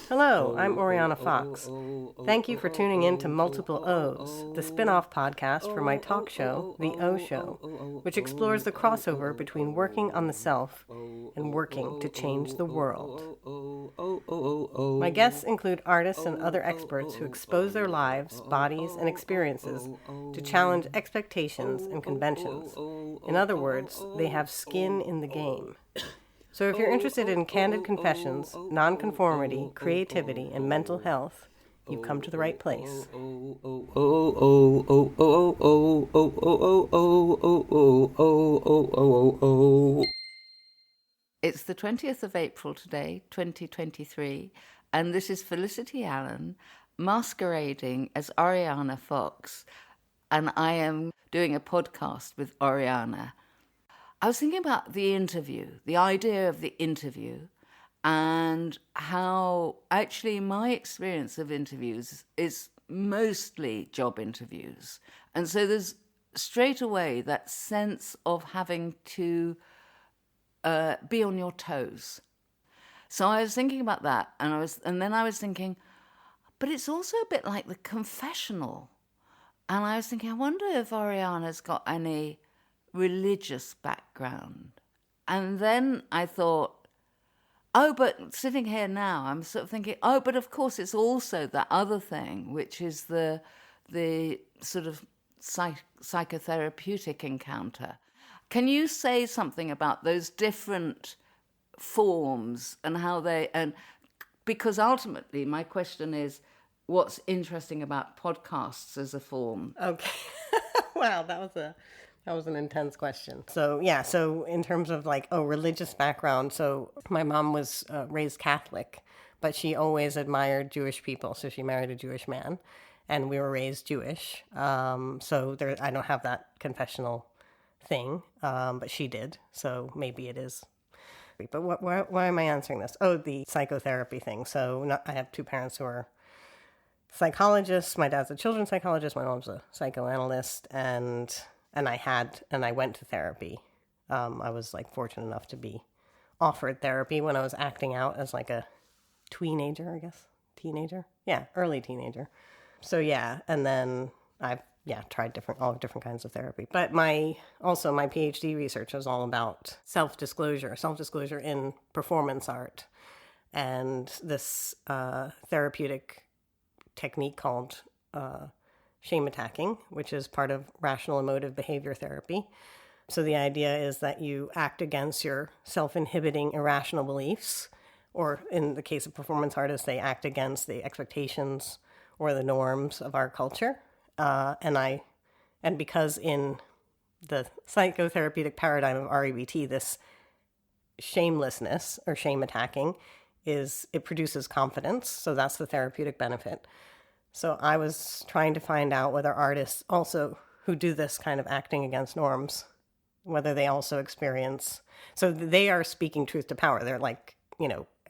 Hello, I'm Oriana Fox. Thank you for tuning in to Multiple O's, the spin-off podcast for my talk show, The O Show, which explores the crossover between working on the self and working to change the world. My guests include artists and other experts who expose their lives, bodies, and experiences to challenge expectations and conventions. In other words, they have skin in the game. So if you're interested in candid confessions, nonconformity, creativity, and mental health, you've come to the right place. It's the 20th of April today, 2023, and this is Felicity Allen masquerading as Oriana Fox, and I am doing a podcast with Oriana. I was thinking about the interview, the idea of the interview, and how actually my experience of interviews is mostly job interviews. And so there's straight away that sense of having to be on your toes. So I was thinking about that, and then I was thinking, but it's also a bit like the confessional. And I was thinking, I wonder if Oriana's got any religious background. And then I thought, oh, but sitting here now, I'm sort of thinking, oh, but of course it's also that other thing, which is the sort of psychotherapeutic encounter. Can you say something about those different forms and how and because ultimately my question is, what's interesting about podcasts as a form? Okay. Wow, that was an intense question. So in terms of religious background, so my mom was raised Catholic, but she always admired Jewish people, so she married a Jewish man, and we were raised Jewish. So I don't have that confessional thing, but she did, so maybe it is. But why am I answering this? Oh, the psychotherapy thing. So I have two parents who are psychologists. My dad's a children's psychologist. My mom's a psychoanalyst, and I went to therapy. I was fortunate enough to be offered therapy when I was acting out as a teenager, I guess. Early teenager. So and then I've tried all different kinds of therapy. But my PhD research was all about self-disclosure in performance art, and this therapeutic technique called shame attacking, which is part of rational emotive behavior therapy. So the idea is that you act against your self-inhibiting irrational beliefs, or in the case of performance artists, they act against the expectations or the norms of our culture. And because in the psychotherapeutic paradigm of REBT, this shamelessness or shame attacking it produces confidence. So that's the therapeutic benefit. So I was trying to find out whether artists also who do this kind of acting against norms, whether they also experience, so they are speaking truth to power. They're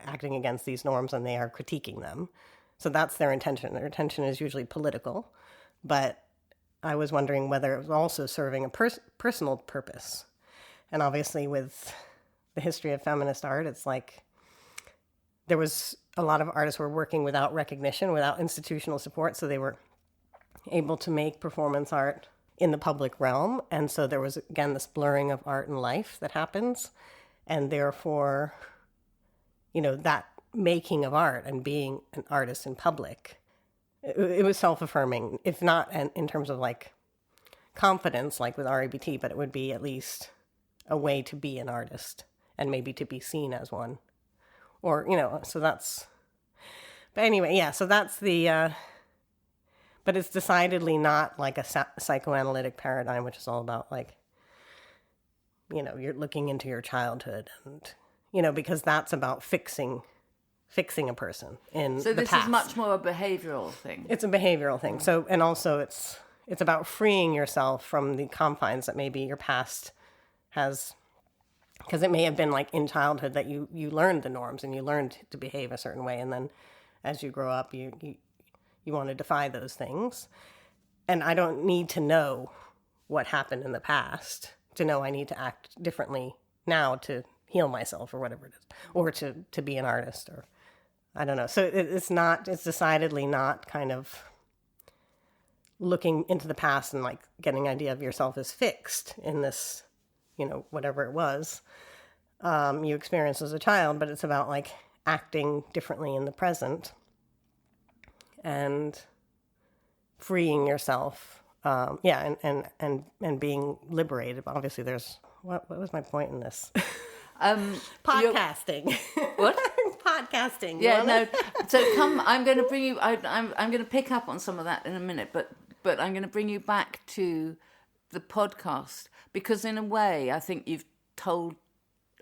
acting against these norms, and they are critiquing them. So that's their intention. Their intention is usually political, but I was wondering whether it was also serving a personal purpose. And obviously with the history of feminist art, it's there was a lot of artists were working without recognition, without institutional support, so they were able to make performance art in the public realm. And so there was, again, this blurring of art and life that happens. And therefore, that making of art and being an artist in public, it was self-affirming, if not in terms of confidence, with REBT, but it would be at least a way to be an artist and maybe to be seen as one. Or, so that's, but anyway, so that's the, but it's decidedly not a psychoanalytic paradigm, which is all about you're looking into your childhood and, because that's about fixing a person in the past. So this is much more a behavioral thing. It's a behavioral thing. So, and also it's about freeing yourself from the confines that maybe your past has, because it may have been in childhood that you learned the norms and you learned to behave a certain way. And then as you grow up, you want to defy those things. And I don't need to know what happened in the past to know I need to act differently now to heal myself or whatever it is, or to be an artist, or I don't know. So it's decidedly not kind of looking into the past and like getting an idea of yourself as fixed in this, whatever it was you experienced as a child, but it's about like acting differently in the present and freeing yourself. And being liberated. Obviously, there's what was my point in this? Podcasting. What? Podcasting. Yeah, no. So I'm going to bring you. I'm going to pick up on some of that in a minute, but I'm going to bring you back to the podcast because, in a way, I think you've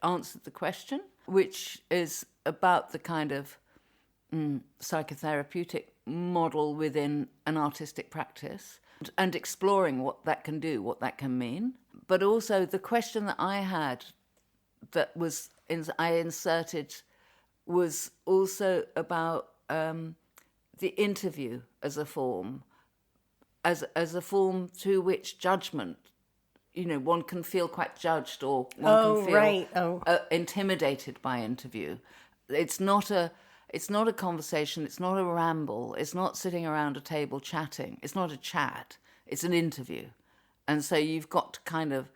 answered the question, which is about the kind of psychotherapeutic model within an artistic practice and exploring what that can do, what that can mean. But also the question that I had I inserted was also about the interview as a form, as a form through which judgment, one can feel quite judged or one can feel intimidated by interview. It's not a conversation, it's not a ramble, it's not sitting around a table chatting, it's not a chat, it's an interview. And so you've got to kind of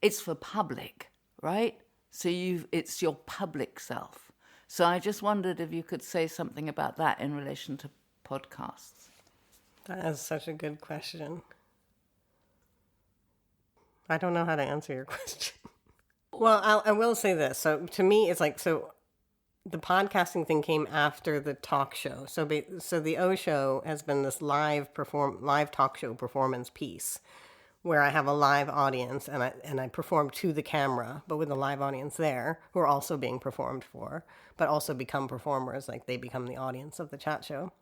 it's for public, right? So it's your public self. So I just wondered if you could say something about that in relation to podcasts. That is such a good question. I don't know how to answer your question. Well, I will say this. So to me, it's like, so the podcasting thing came after the talk show. So the O Show has been this live talk show performance piece where I have a live audience and I perform to the camera, but with a live audience there who are also being performed for, but also become performers, like they become the audience of the chat show.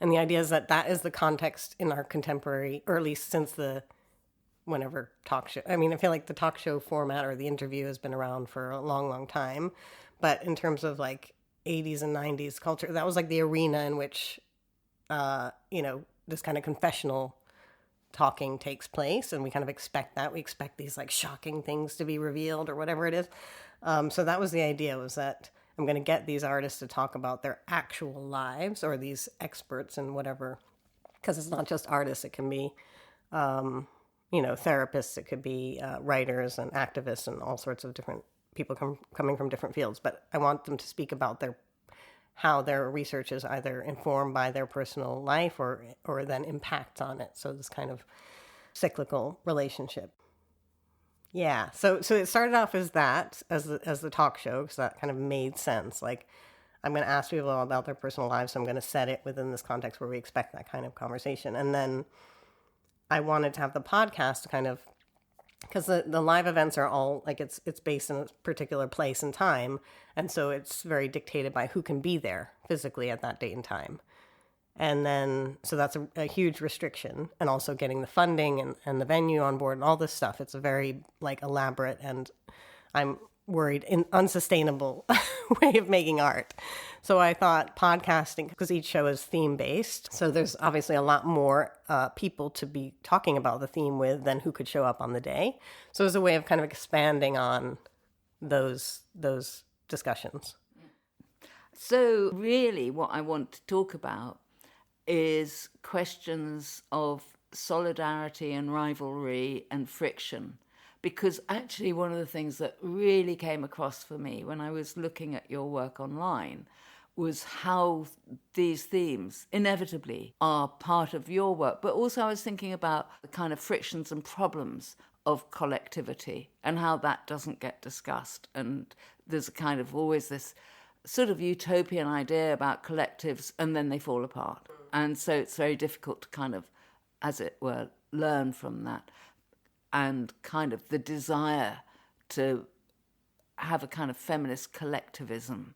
And the idea is that is the context in our contemporary, or at least since whenever talk show. I mean, I feel like the talk show format or the interview has been around for a long, long time. But in terms of like 80s and 90s culture, that was like the arena in which, this kind of confessional talking takes place. And we kind of expect that. We expect these like shocking things to be revealed or whatever it is. So that was the idea, was that I'm going to get these artists to talk about their actual lives, or these experts in whatever, because it's not just artists. It can be, therapists. It could be writers and activists and all sorts of different people coming from different fields. But I want them to speak about how their research is either informed by their personal life or then impacts on it. So this kind of cyclical relationship. Yeah. So it started off as that, as the talk show, because that kind of made sense. Like, I'm going to ask people about their personal lives. So I'm going to set it within this context where we expect that kind of conversation. And then I wanted to have the podcast to kind of, because the live events are all like, it's based in a particular place and time. And so it's very dictated by who can be there physically at that date and time. And then, so that's a huge restriction, and also getting the funding and the venue on board and all this stuff. It's a very like elaborate, and I'm worried, unsustainable way of making art. So I thought podcasting, because each show is theme based. So there's obviously a lot more people to be talking about the theme with than who could show up on the day. So it was a way of kind of expanding on those discussions. So really what I want to talk about is questions of solidarity and rivalry and friction. Because actually one of the things that really came across for me when I was looking at your work online was how these themes inevitably are part of your work. But also I was thinking about the kind of frictions and problems of collectivity and how that doesn't get discussed. And there's a kind of always this sort of utopian idea about collectives, and then they fall apart. And so it's very difficult to kind of, as it were, learn from that. And kind of the desire to have a kind of feminist collectivism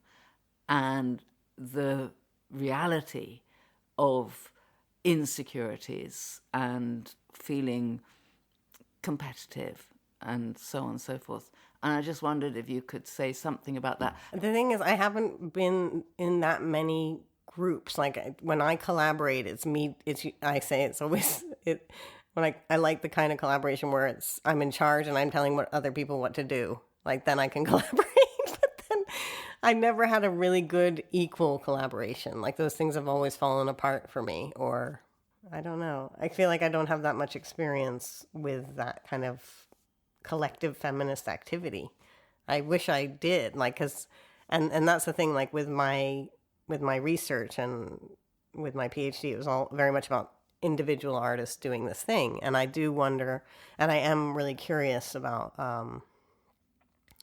and the reality of insecurities and feeling competitive and so on and so forth. And I just wondered if you could say something about that. The thing is, I haven't been in that many groups. Like when I collaborate, it's me. When when I like the kind of collaboration where I'm in charge and I'm telling other people what to do. Like, then I can collaborate. But then I never had a really good equal collaboration. Like, those things have always fallen apart for me, or I don't know. I feel like I don't have that much experience with that kind of collective feminist activity. I wish I did, like, and that's the thing, like, with my research and with my PhD, it was all very much about individual artists doing this thing. And I do wonder, and I am really curious about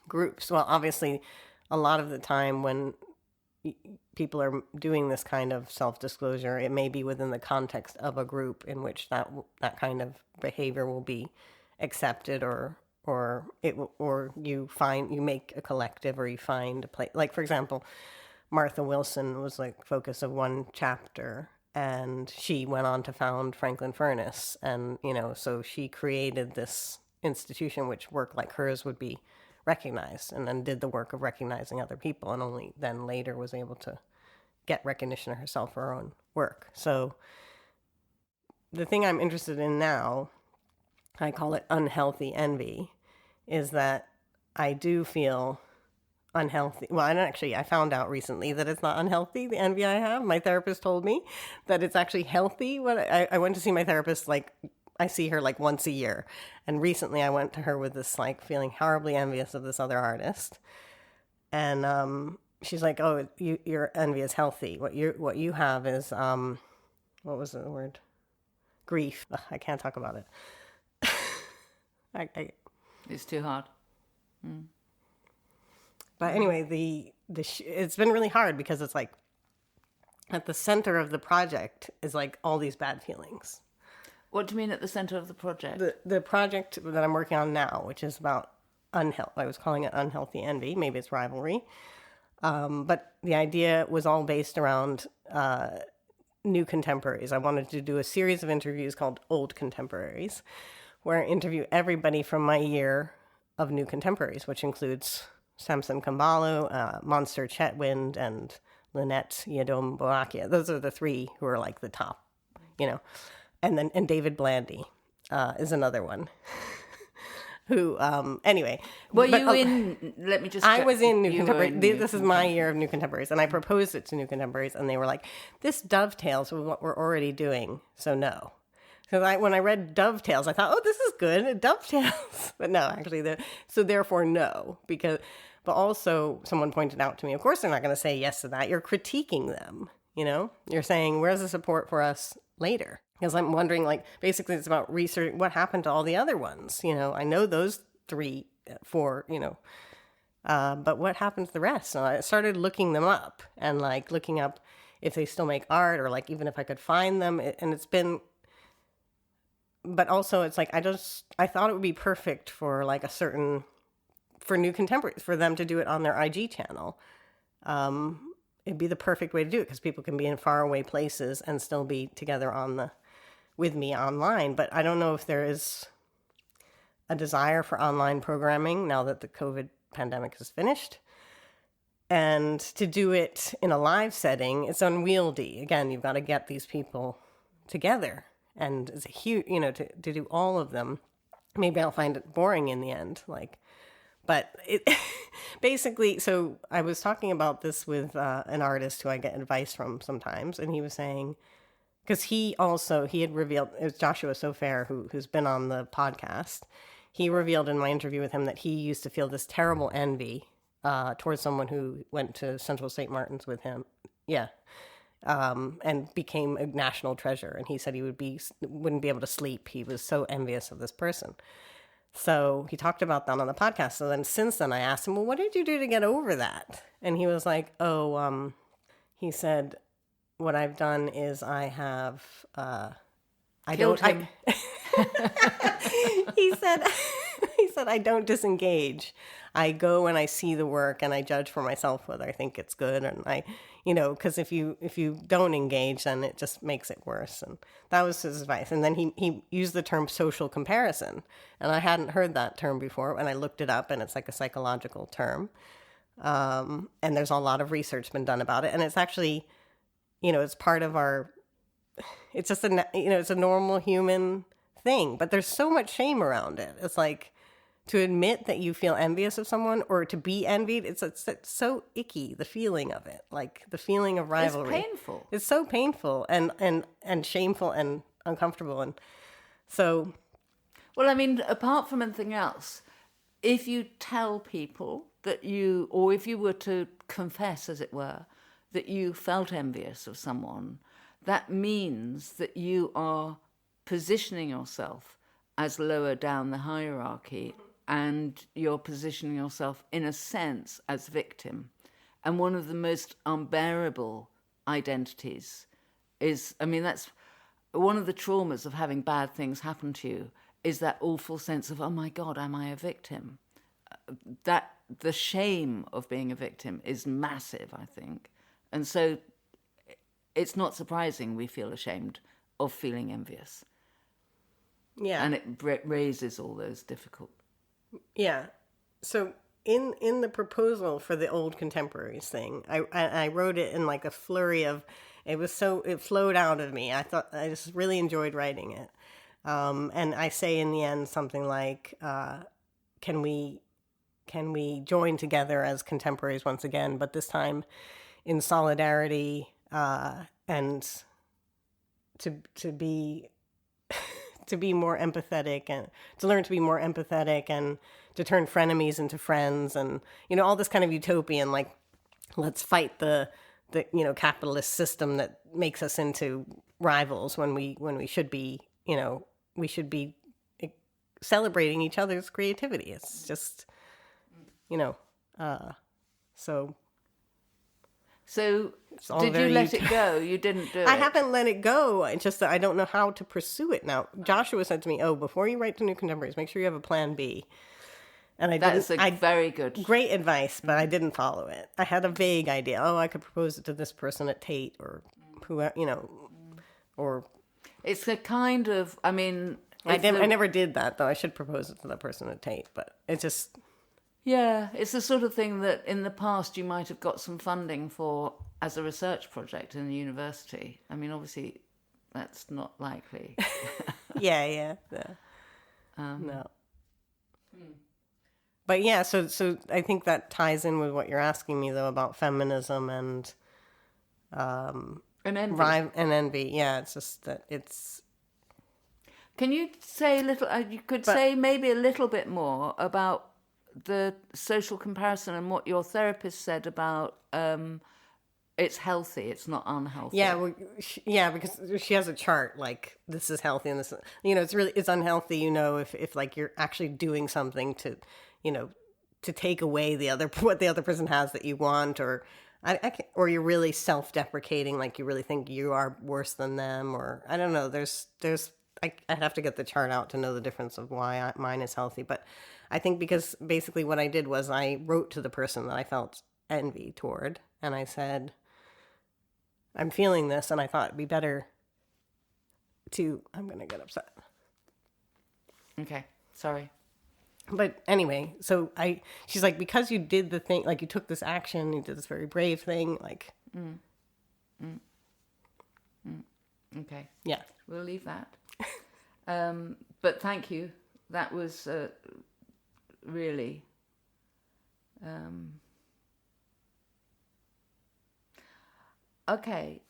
groups. Well, obviously, a lot of the time when people are doing this kind of self-disclosure, it may be within the context of a group in which that kind of behavior will be accepted, or you make a collective, or you find a place. Like, for example, Martha Wilson was like focus of one chapter, and she went on to found Franklin Furnace, and so she created this institution which work like hers would be recognized, and then did the work of recognizing other people, and only then later was able to get recognition herself for her own work. So the thing I'm interested in now, I call it unhealthy envy, is that I do feel unhealthy. Well, I found out recently that it's not unhealthy, the envy I have. My therapist told me that it's actually healthy. When I went to see my therapist, like, I see her like once a year. And recently I went to her with this, like, feeling horribly envious of this other artist. And she's like, oh, your envy is healthy. What you have is, what was the word? Grief. Ugh, I can't talk about it. It's too hard. But anyway, it's been really hard because it's like at the center of the project is like all these bad feelings. What do you mean at the center of the project? The project that I'm working on now, which is about I was calling it unhealthy envy. Maybe it's rivalry. But the idea was all based around new contemporaries. I wanted to do a series of interviews called Old Contemporaries, where I interview everybody from my year of new contemporaries, which includes Samson Kambalu, Monster Chetwynd, and Lynette Yadom Boakia. Those are the three who are like the top, And David Blandy is another one. Who, anyway. Were you in, let me just... I was in New Contemporaries. This is my year of New Contemporaries, and I proposed it to New Contemporaries, and they were like, this dovetails with what we're already doing, so no. Because when I read dovetails, I thought, oh, this is good, it dovetails. But no, actually, so therefore no. But also, someone pointed out to me, of course they're not going to say yes to that. You're critiquing them, You're saying, where's the support for us later? Because I'm wondering, like, basically it's about research. What happened to all the other ones? I know those 3, 4, but what happened to the rest? So I started looking them up and, like, looking up if they still make art, or, like, even if I could find them. And it's been, but also it's like, I thought it would be perfect for, like, for new contemporaries, for them to do it on their IG channel. It'd be the perfect way to do it, because people can be in faraway places and still be together with me online. But I don't know if there is a desire for online programming now that the COVID pandemic is finished. And to do it in a live setting, it's unwieldy. Again, you've got to get these people together. And it's a huge, to do all of them. Maybe I'll find it boring in the end. But it basically, so I was talking about this with an artist who I get advice from sometimes. And he was saying, because he had revealed, it was Joshua Sofair who's been on the podcast. He revealed in my interview with him that he used to feel this terrible envy towards someone who went to Central St. Martin's with him. Yeah. And became a national treasure. And he said he wouldn't be able to sleep. He was so envious of this person. So he talked about that on the podcast. So then since then I asked him, well, what did you do to get over that? And he was like, he said, what I've done is I have, Killed him. He said, I don't disengage. I go and I see the work and I judge for myself whether I think it's good. And because if you don't engage, then it just makes it worse. And that was his advice. And then he used the term social comparison. And I hadn't heard that term before. And I looked it up, and it's like a psychological term. And there's a lot of research been done about it. And it's actually, it's part of it's just it's a normal human thing, but there's so much shame around it. It's like to admit that you feel envious of someone or to be envied. It's so icky, the feeling of it, like the feeling of rivalry. It's painful. It's so painful and shameful and uncomfortable. And so, well, I mean, apart from anything else, if you tell people that you, or if you were to confess, as it were, that you felt envious of someone, that means that you are positioning yourself as lower down the hierarchy, and you're positioning yourself, in a sense, as victim. And one of the most unbearable identities is, I mean, that's one of the traumas of having bad things happen to you, is that awful sense of, oh my God, am I a victim? That the shame of being a victim is massive, I think. And so it's not surprising we feel ashamed of feeling envious. yeah. And it raises all those difficult... Yeah. So in the proposal for the old contemporaries thing, I wrote it in like a flurry of, it flowed out of me. I just really enjoyed writing it. And I say in the end something like, can we join together as contemporaries once again, but this time in solidarity, and to be to be more empathetic, and to learn to be more empathetic, and to turn frenemies into friends, and all this kind of utopian, like, let's fight the capitalist system that makes us into rivals when we should be we should be celebrating each other's creativity. It's just So did you let it go? You didn't do it? I haven't let it go. It's just that I don't know how to pursue it now. Joshua said to me, before you write to New Contemporaries, make sure you have a plan B. And That's very good. Great advice, but I didn't follow it. I had a vague idea. I could propose it to this person at Tate, or whoever, or... It's a kind of, I mean... I never did that, though. I should propose it to the person at Tate, but it just... Yeah, it's the sort of thing that in the past you might have got some funding for as a research project in the university. I mean, obviously, that's not likely. Yeah. No. But yeah, so I think that ties in with what you're asking me, though, about feminism and envy. And envy. Yeah, it's just that it's... Can you say a little... you could say maybe a little bit more about the social comparison and what your therapist said about it's healthy, it's not unhealthy. Yeah, because she has a chart like, this is healthy and this, it's unhealthy, if like you're actually doing something to, to take away what the other person has that you want, or or you're really self-deprecating, like you really think you are worse than them, or I don't know. I'd have to get the chart out to know the difference of why mine is healthy. But I think because basically what I did was I wrote to the person that I felt envy toward, and I said, I'm feeling this, and I thought it'd be better to... I'm going to get upset. Okay, sorry. But anyway, so she's like, because you did the thing, like you took this action, you did this very brave thing, like... Okay. Yeah. We'll leave that. But thank you. That was really... Okay.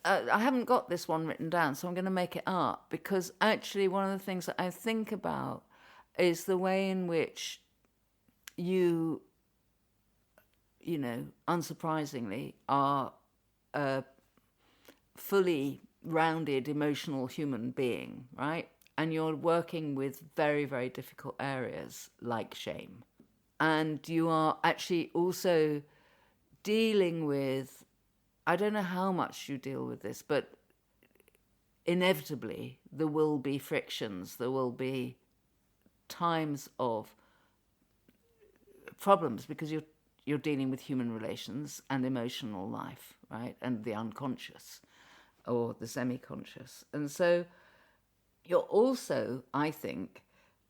I haven't got this one written down, so I'm going to make it up, because actually one of the things that I think about is the way in which you unsurprisingly, are a fully rounded emotional human being, right? And you're working with very, very difficult areas like shame. And you are actually also dealing with, I don't know how much you deal with this, but inevitably there will be frictions, there will be times of problems, because you're dealing with human relations and emotional life, right? And the unconscious or the semi-conscious. And so you're also, I think,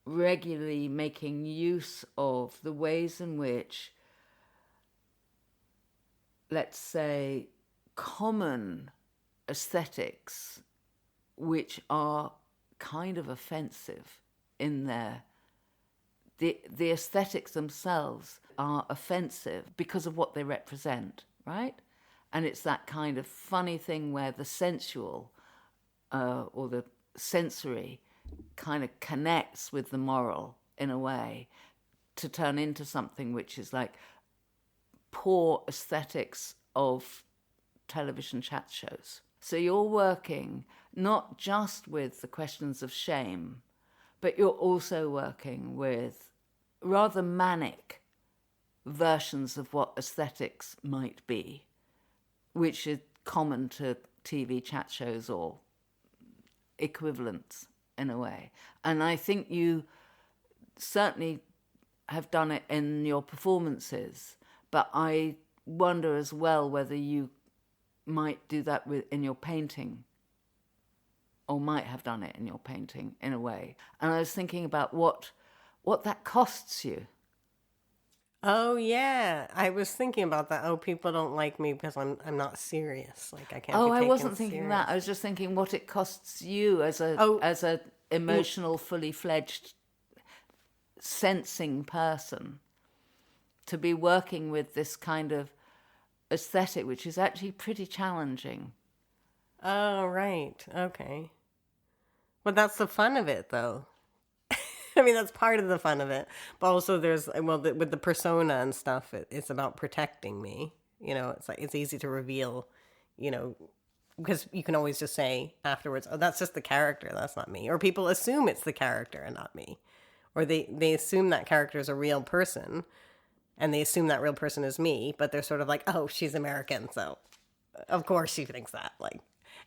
regularly making use of the ways in which, let's say, common aesthetics, which are kind of offensive in their... The aesthetics themselves are offensive because of what they represent, right? And it's that kind of funny thing where the sensual or the sensory kind of connects with the moral in a way to turn into something which is like poor aesthetics of television chat shows. So you're working not just with the questions of shame, but you're also working with rather manic versions of what aesthetics might be, which is common to TV chat shows or equivalents in a way. And I think you certainly have done it in your performances, but I wonder as well whether you might do that in your painting, or might have done it in your painting in a way. And I was thinking about what that costs you. Oh yeah, I was thinking about that. Oh, people don't like me because I'm not serious. Like I can't. Oh, be taken I wasn't thinking serious. that. I was just thinking what it costs you as a emotional, fully fledged, sensing person to be working with this kind of aesthetic, which is actually pretty challenging. Oh right, okay. But that's the fun of it, though. I mean, that's part of the fun of it. But also there's, with the persona and stuff, it's about protecting me. You know, it's like, it's easy to reveal, you know, because you can always just say afterwards, oh, that's just the character. That's not me. Or people assume it's the character and not me. Or they assume that character is a real person and they assume that real person is me, but they're sort of like, oh, she's American. So of course she thinks that, like.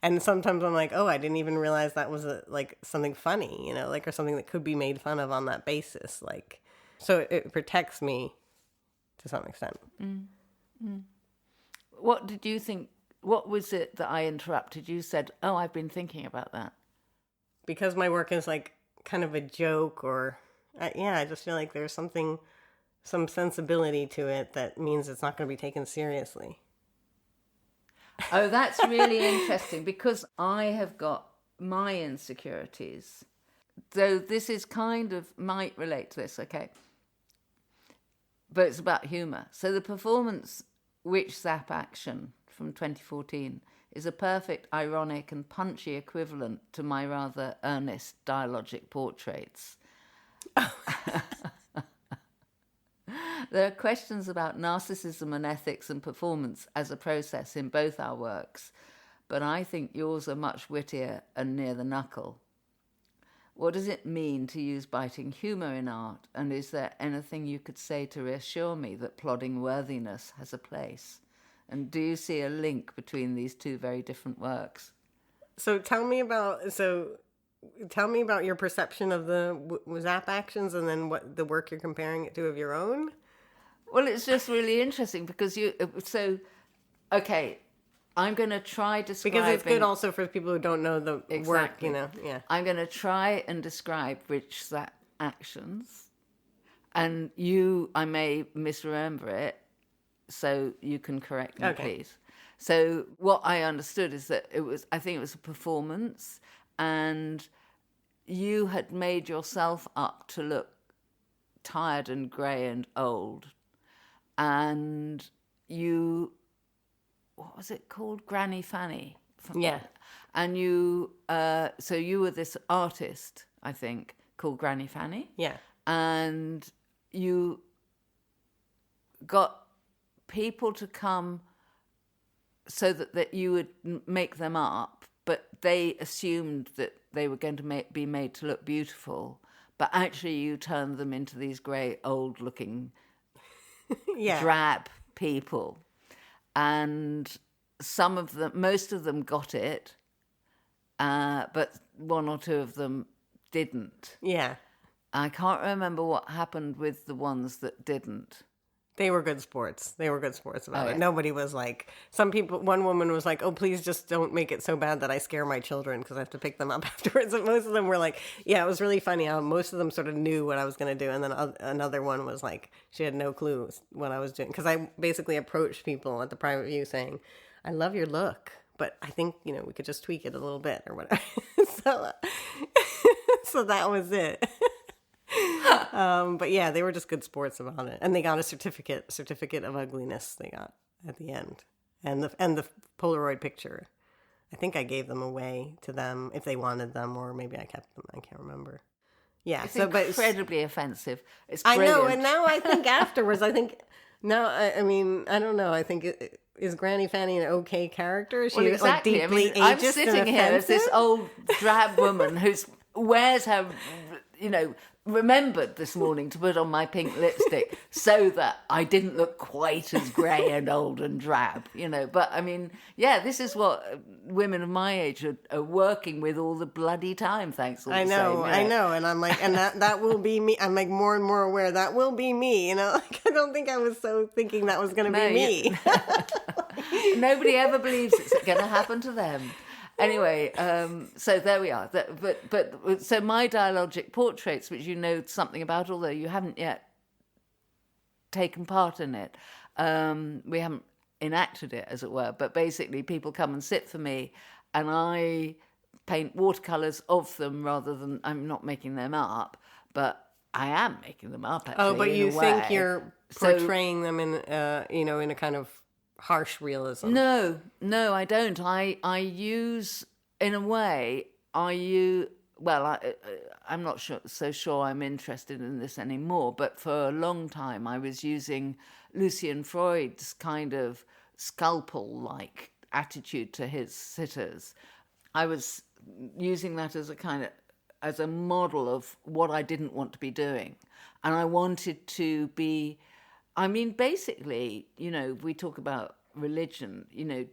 And sometimes I'm like, oh, I didn't even realize that was like something funny, you know, like, or something that could be made fun of on that basis. Like, so it protects me to some extent. What did you think? What was it that I interrupted? You said, oh, I've been thinking about that. Because my work is like kind of a joke or, I just feel like there's some sensibility to it that means it's not going to be taken seriously. Oh, that's really interesting because I have got my insecurities. So this is kind of, might relate to this, okay? But it's about humour. So the performance Witch Zap Action from 2014 is a perfect, ironic and punchy equivalent to my rather earnest dialogic portraits. There are questions about narcissism and ethics and performance as a process in both our works, but I think yours are much wittier and near the knuckle. What does it mean to use biting humour in art, and is there anything you could say to reassure me that plodding worthiness has a place? And do you see a link between these two very different works? So tell me about your perception of the Zap Actions and then what the work you're comparing it to of your own. Well, it's just really interesting because I'm going to try describing... Because it's good also for people who don't know the work, you know. Yeah. I'm going to try and describe Witch Zap Actions, and I may misremember it, so you can correct me, please. So what I understood is that I think it was a performance, and you had made yourself up to look tired and grey and old, and you... what was it called? Granny Fanny. Yeah. And you, so you were this artist, I think, called Granny Fanny. Yeah. And you got people to come so that you would make them up, but they assumed that they were going to be made to look beautiful, but actually you turned them into these grey, old-looking, drab people. And most of them got it, but one or two of them didn't. Yeah. I can't remember what happened with the ones that didn't. They were good sports. About it. Nobody was like, one woman was like, oh, please just don't make it so bad that I scare my children because I have to pick them up afterwards. And most of them were like, yeah, it was really funny how most of them sort of knew what I was going to do. And then another one was like, she had no clue what I was doing. Because I basically approached people at the private view saying, I love your look, but I think, we could just tweak it a little bit or whatever. So So that was it. But yeah, they were just good sports about it, and they got a certificate of ugliness. They got at the end, and the Polaroid picture. I think I gave them away to them if they wanted them, or maybe I kept them. I can't remember. Yeah, It's incredibly offensive. It's I brilliant. know, and now I think afterwards, I mean, I don't know. I think is Granny Fanny an okay character? Is she Well, exactly. like deeply I'm ageist sitting and here as this old drab woman who wears her, remembered this morning to put on my pink lipstick so that I didn't look quite as grey and old and drab, But I mean, yeah, this is what women of my age are working with all the bloody time, thanks all the I know, same. I know. And I'm like, and that will be me. I'm like more and more aware that will be me, Like, I don't think I was so thinking that was going to be me. Nobody ever believes it's going to happen to them. Anyway, so there we are. But so my dialogic portraits, which you know something about, although you haven't yet taken part in it, we haven't enacted it, as it were. But basically, people come and sit for me, and I paint watercolors of them rather than I'm not making them up, but I am making them up. Actually, but you think you're portraying them in, in a kind of harsh realism. No, I don't. I use, in a way, I'm not so sure I'm interested in this anymore, but for a long time I was using Lucian Freud's kind of scalpel-like attitude to his sitters. I was using that as a model of what I didn't want to be doing. And I wanted to be... I mean, basically, we talk about religion,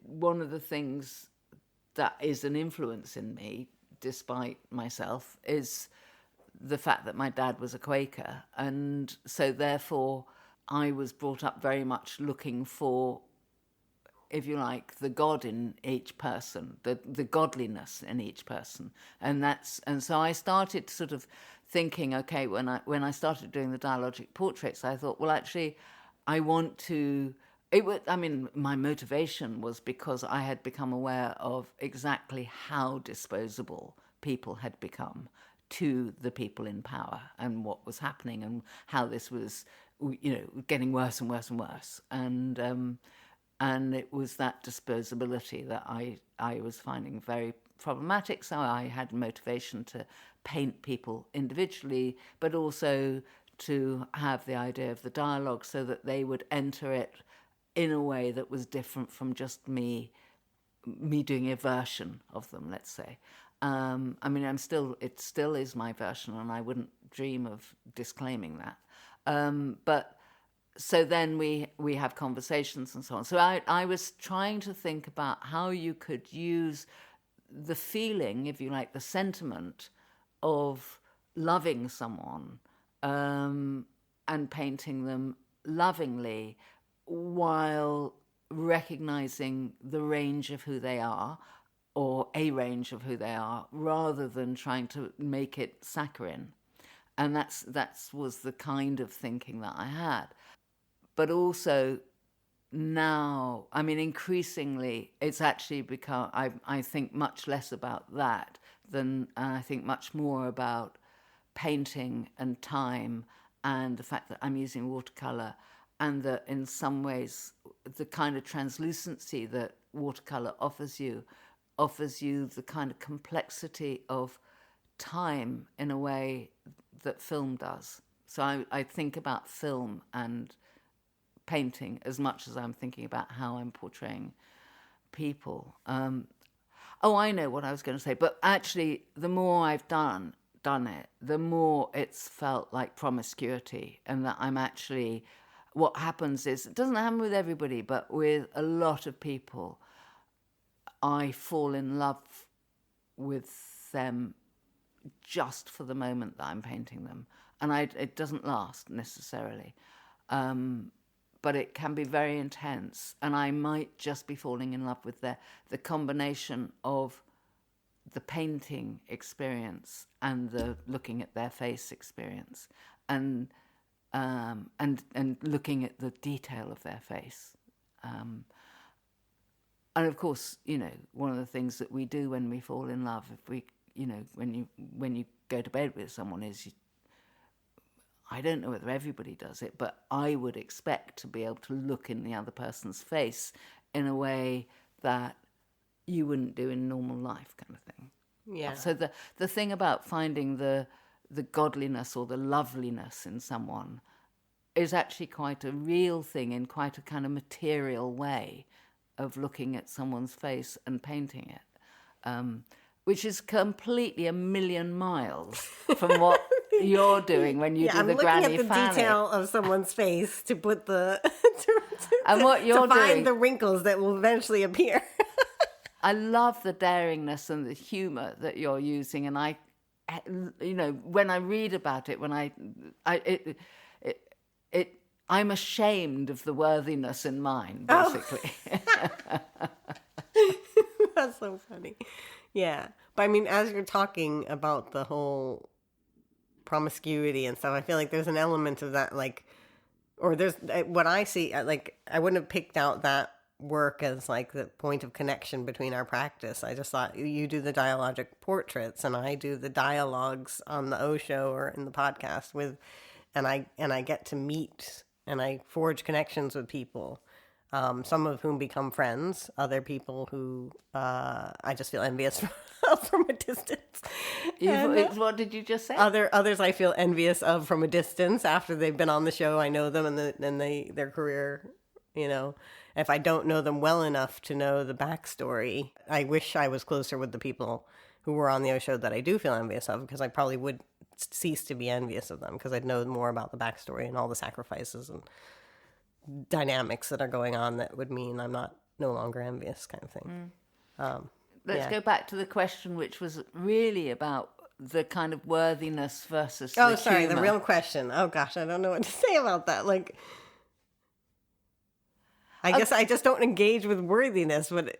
one of the things that is an influence in me, despite myself, is the fact that my dad was a Quaker. And so therefore, I was brought up very much looking for, if you like, the God in each person, the godliness in each person. And so I started sort of thinking, okay, when I started doing the dialogic portraits, I thought, well, actually, I want to... my motivation was because I had become aware of exactly how disposable people had become to the people in power and what was happening and how this was, getting worse and worse and worse. And it was that disposability that I was finding very problematic. So I had motivation to paint people individually, but also to have the idea of the dialogue so that they would enter it in a way that was different from just me doing a version of them, let's say. It still is my version, and I wouldn't dream of disclaiming that. But so then we have conversations and so on. So I was trying to think about how you could use the feeling, if you like, the sentiment of loving someone and painting them lovingly while recognizing the range of who they are, or a range of who they are, rather than trying to make it saccharine. And that was the kind of thinking that I had. But also now, increasingly, it's actually become, I think much less about that than I think much more about painting and time and the fact that I'm using watercolor, and that in some ways the kind of translucency that watercolor offers you the kind of complexity of time in a way that film does. So I think about film and painting as much as I'm thinking about how I'm portraying people. I know what I was going to say, but actually the more I've done it, the more it's felt like promiscuity, and that I'm actually... What happens is, it doesn't happen with everybody, but with a lot of people, I fall in love with them just for the moment that I'm painting them. And it doesn't last necessarily. But it can be very intense. And I might just be falling in love with the combination of the painting experience and the looking at their face experience. And looking at the detail of their face. And of course, one of the things that we do when we fall in love, if we, when you go to bed with someone is, I don't know whether everybody does it, but I would expect to be able to look in the other person's face in a way that you wouldn't do in normal life, kind of thing. Yeah. So the thing about finding the godliness or the loveliness in someone is actually quite a real thing in quite a kind of material way of looking at someone's face and painting it, which is completely a million miles from what you're doing when you do the granny I'm looking at the fanny. detail of someone's face to put the And what you're to find doing, the wrinkles that will eventually appear. I love the daringness and the humour that you're using, and I, when I read about it, I'm ashamed of the worthiness in mine, basically. That's so funny. Yeah. But I mean, as you're talking about the whole promiscuity and stuff, I feel like there's an element of that, like, or there's what I see, like, I wouldn't have picked out that work as like the point of connection between our practice. I just thought you do the dialogic portraits and I do the dialogues on the O show or in the podcast with, and I get to meet and I forge connections with people, some of whom become friends, other people who I just feel envious of from a distance. What did you just say? Others I feel envious of from a distance after they've been on the show. I know them and their career, if I don't know them well enough to know the backstory, I wish I was closer with the people who were on the O show that I do feel envious of, because I probably would cease to be envious of them because I'd know more about the backstory and all the sacrifices and dynamics that are going on that would mean I'm no longer envious, kind of thing. Let's go back to the question, which was really about the kind of worthiness versus the real question. Oh gosh, I don't know what to say about that. Like, I guess I just don't engage with worthiness. But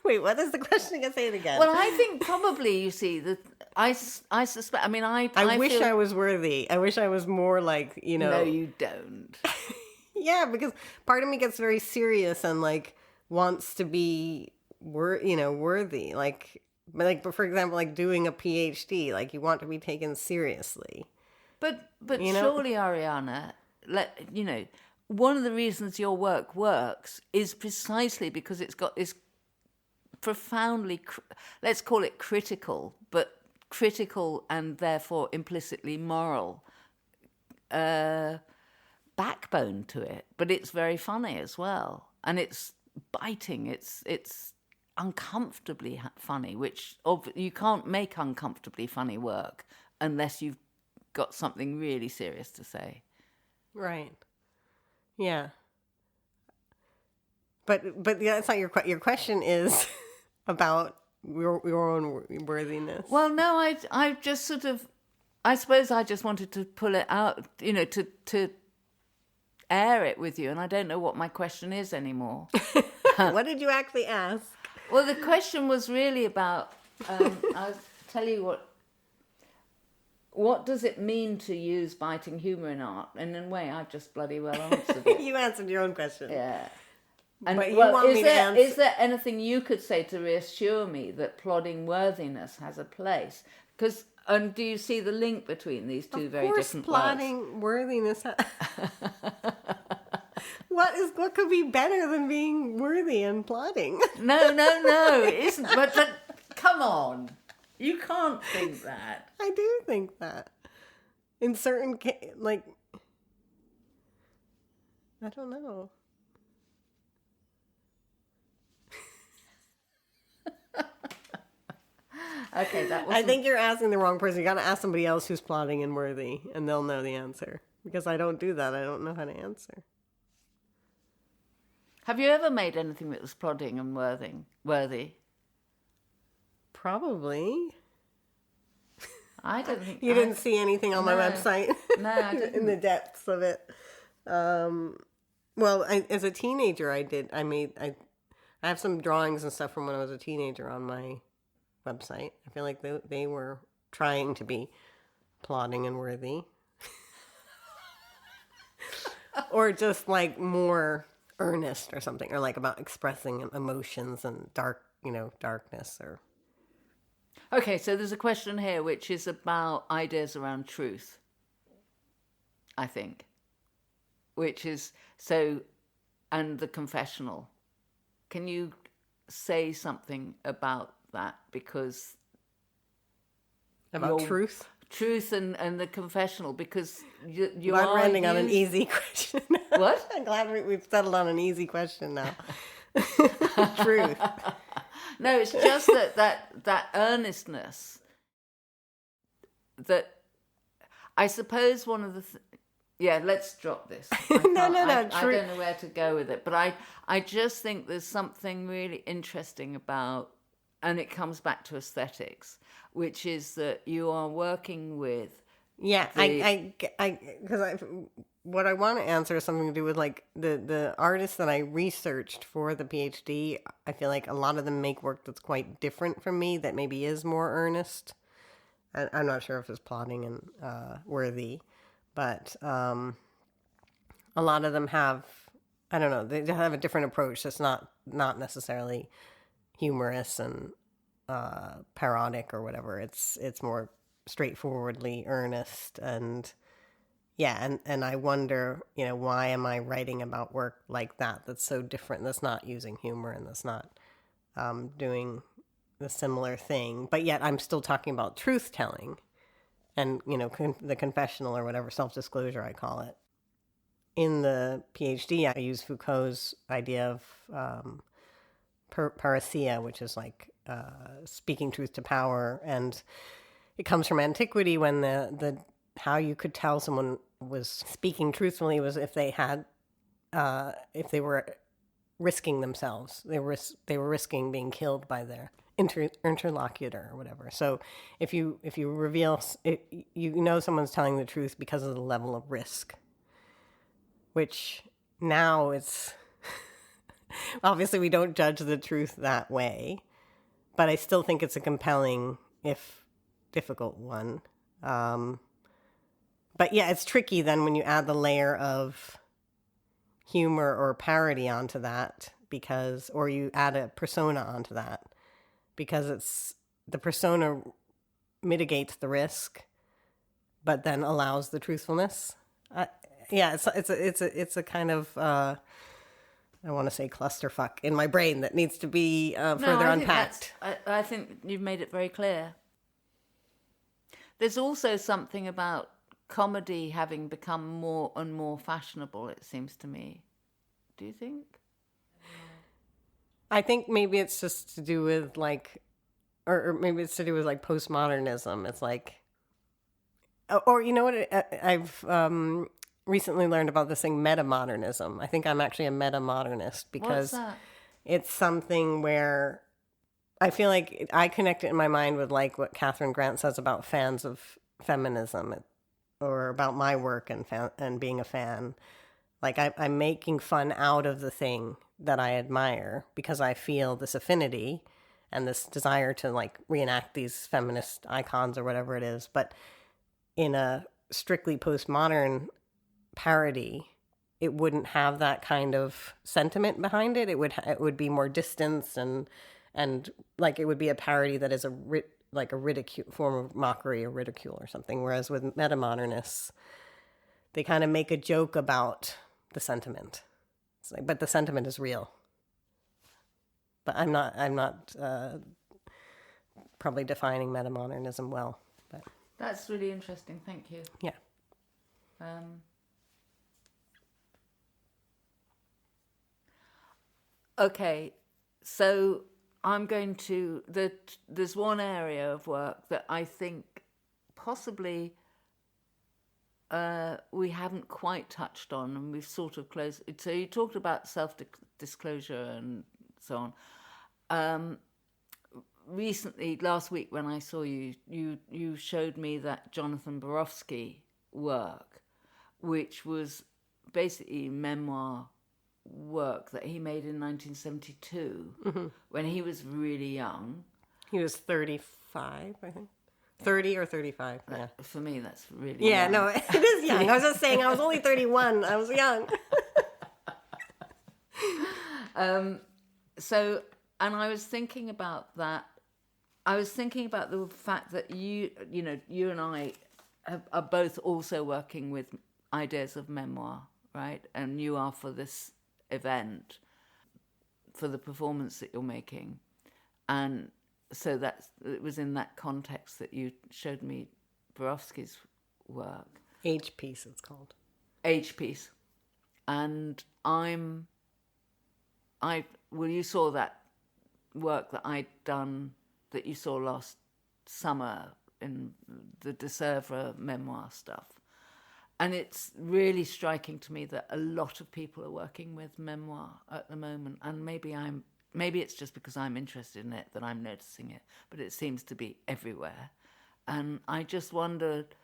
wait, what is the question again? Say it again. Well, I think probably, you see, that I suspect. I mean, I wish feel... I was worthy. I wish I was more like, No, you don't. Yeah, because part of me gets very serious and like wants to be worthy. Like, but for example, like doing a PhD, like you want to be taken seriously. But surely, Oriana, one of the reasons your work works is precisely because it's got this profoundly, let's call it critical, but critical and therefore implicitly moral backbone to it. But it's very funny as well, and it's biting. It's uncomfortably funny, which you can't make uncomfortably funny work unless you've got something really serious to say. Right. Yeah. But yeah, that's not your question is about your own worthiness. Well, no, I just sort of, I suppose I just wanted to pull it out, to air it with you, and I don't know what my question is anymore. What did you actually ask? Well, the question was really about, I'll tell you what does it mean to use biting humour in art? And in a way, I've just bloody well answered it. You answered your own question. Yeah. And but you want me to answer... is there anything you could say to reassure me that plodding worthiness has a place? And do you see the link between these two very different words? Of course, plodding worthiness... What could be better than being worthy and plodding? No, it isn't. But come on. You can't think that. I do think that. In certain I don't know. Okay, that was. I think you're asking the wrong person. You got to ask somebody else who's plodding and worthy, and they'll know the answer. Because I don't do that. I don't know how to answer. Have you ever made anything that was plodding and worthy? Probably. I don't think you didn't see anything on my website. No, I didn't. In the depths of it. Well, as a teenager, I have some drawings and stuff from when I was a teenager on my website. I feel like they were trying to be plodding and worthy. Or just like more earnest or something, or like about expressing emotions and darkness or... Okay, so there's a question here which is about ideas around truth, I think, which is and the confessional. Can you say something about that? Because About truth? Truth and the confessional, because you I'm are landing on an easy question. What? I'm glad we've settled on an easy question now. Truth. No, it's just that earnestness that I suppose one of the... let's drop this. No. I don't know where to go with it, but I just think there's something really interesting about, and it comes back to aesthetics, which is that you are working with... Yeah, because what I want to answer is something to do with like the artists that I researched for the PhD. I feel like a lot of them make work that's quite different from me, that maybe is more earnest. I'm not sure if it's plotting and worthy, but a lot of them have, I don't know, they have a different approach that's not necessarily humorous and parodic or whatever. It's more straightforwardly earnest, and and I wonder, why am I writing about work like that that's so different, that's not using humor and that's not doing the similar thing, but yet I'm still talking about truth telling and the confessional or whatever, self-disclosure I call it. In the PhD, I use Foucault's idea of parousia, which is like speaking truth to power, and it comes from antiquity, when the how you could tell someone was speaking truthfully was if they had if they were risking themselves, they were risking being killed by their interlocutor or whatever. So if you reveal, someone's telling the truth because of the level of risk, which now it's obviously we don't judge the truth that way, but I still think it's a compelling, if difficult one. But yeah, it's tricky then when you add the layer of humor or parody onto that, or you add a persona onto that, because the persona mitigates the risk, but then allows the truthfulness. It's a kind of I want to say clusterfuck in my brain that needs to be further unpacked. I think you've made it very clear. There's also something about comedy having become more and more fashionable, it seems to me. Do you think? I think maybe it's just to do with like, or maybe it's to do with like postmodernism. It's like, or you know what? I've recently learned about this thing, metamodernism. I think I'm actually a metamodernist because it's something where I feel like I connect it in my mind with like what Catherine Grant says about fans of feminism, or about my work and being a fan. Like I'm making fun out of the thing that I admire because I feel this affinity and this desire to like reenact these feminist icons or whatever it is. But in a strictly postmodern parody, it wouldn't have that kind of sentiment behind it. It would be more distanced and like it would be a parody that is a ridicule form of mockery or ridicule or something. Whereas with metamodernists, they kind of make a joke about the sentiment. It's like, but the sentiment is real. But I'm not probably defining metamodernism well. But that's really interesting. Thank you. Yeah. Okay, so I'm going to... There's one area of work that I think possibly we haven't quite touched on, and we've sort of closed... So you talked about self-disclosure and so on. Recently, last week when I saw you showed me that Jonathan Borofsky work, which was basically memoir work that he made in 1972 when he was really young. He was 35, I think. 30 or 35, yeah. For me, that's really young. No, it is young. I was just saying I was only 31. I was young. So, and I was thinking about that I was thinking about the fact that you and I are both also working with ideas of memoir, right? And you are for this event, for the performance that you're making. And so it was in that context that you showed me Borowski's work. Age Piece, it's called. Age Piece. And you saw that work that I'd done, that you saw last summer in the De Sèvres memoir stuff. And it's really striking to me that a lot of people are working with memoir at the moment. And maybe it's just because I'm interested in it that I'm noticing it, but it seems to be everywhere. And I just wondered,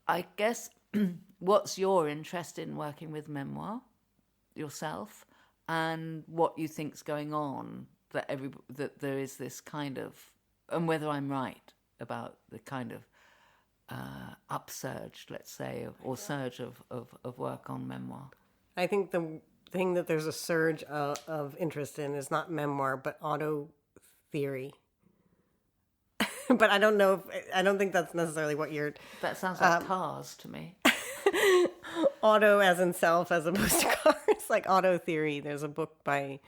I guess, what's your interest in working with memoir yourself, and what you think's going on that there is this kind of, and whether I'm right about the kind of upsurge, let's say, or surge of work on memoir. I think the thing that there's a surge of interest in is not memoir, but auto theory. But I don't think that's necessarily what you're... That sounds like cars to me. Auto as in self, as opposed to cars. Like auto theory. There's a book by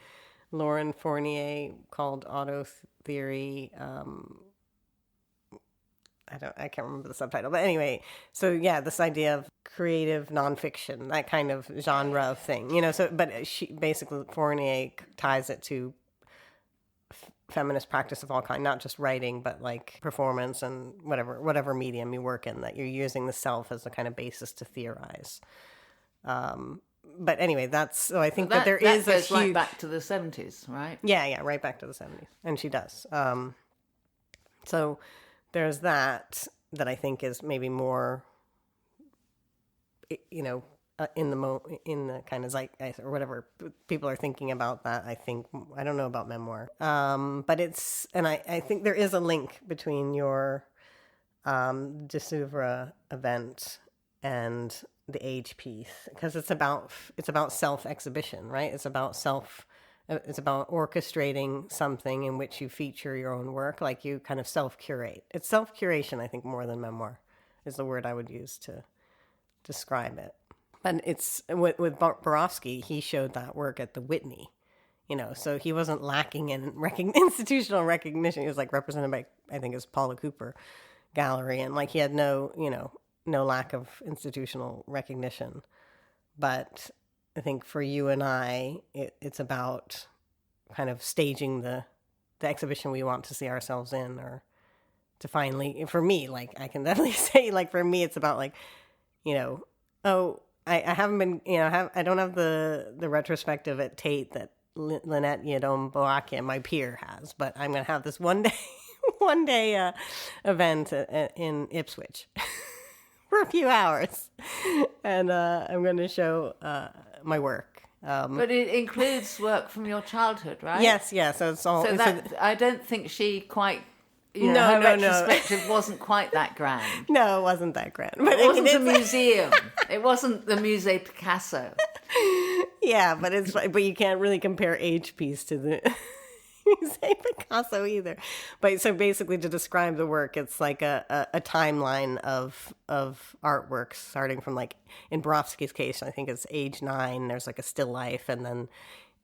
Laurent Fournier called Auto Theory. I can't remember the subtitle, but anyway. So yeah, this idea of creative nonfiction, that kind of genre of thing, So, but basically Fournier ties it to feminist practice of all kind, not just writing, but like performance and whatever medium you work in, that you're using the self as a kind of basis to theorize. But anyway, so I think that there is a huge... right back to the 70s, right? Yeah, right back to the 70s. And she does. So there's that I think is maybe more, in the kind of zeitgeist or whatever people are thinking about that. I think, I don't know about memoir. But I think there is a link between your De Sèvres event and the Age Piece, because it's about self-exhibition, right? It's about orchestrating something in which you feature your own work, like you kind of self-curate. It's self-curation, I think, more than memoir is the word I would use to describe it. But it's with Borowski, he showed that work at the Whitney, so he wasn't lacking in institutional recognition. He was like represented by, I think, his Paula Cooper gallery, and like he had no lack of institutional recognition. But I think for you and I, it's about kind of staging the exhibition we want to see ourselves in, or to finally, for me, like I can definitely say, like for me, it's about like, I haven't been, I don't have the retrospective at Tate that Lynette Yedom-Boakia, my peer, has, but I'm going to have this one day event in Ipswich for a few hours, and I'm going to show my work. But it includes work from your childhood, right? Yes. So it's all. So I don't think she quite. Her retrospective wasn't quite that grand. No, it wasn't that grand. But it wasn't a museum. It wasn't the Musée Picasso. Yeah, but you can't really compare Age Piece to the Musée Picasso either. But so basically, to describe the work, it's like a timeline of artworks, starting from, like in Borowski's case, I think it's age 9. There's like a still life, and then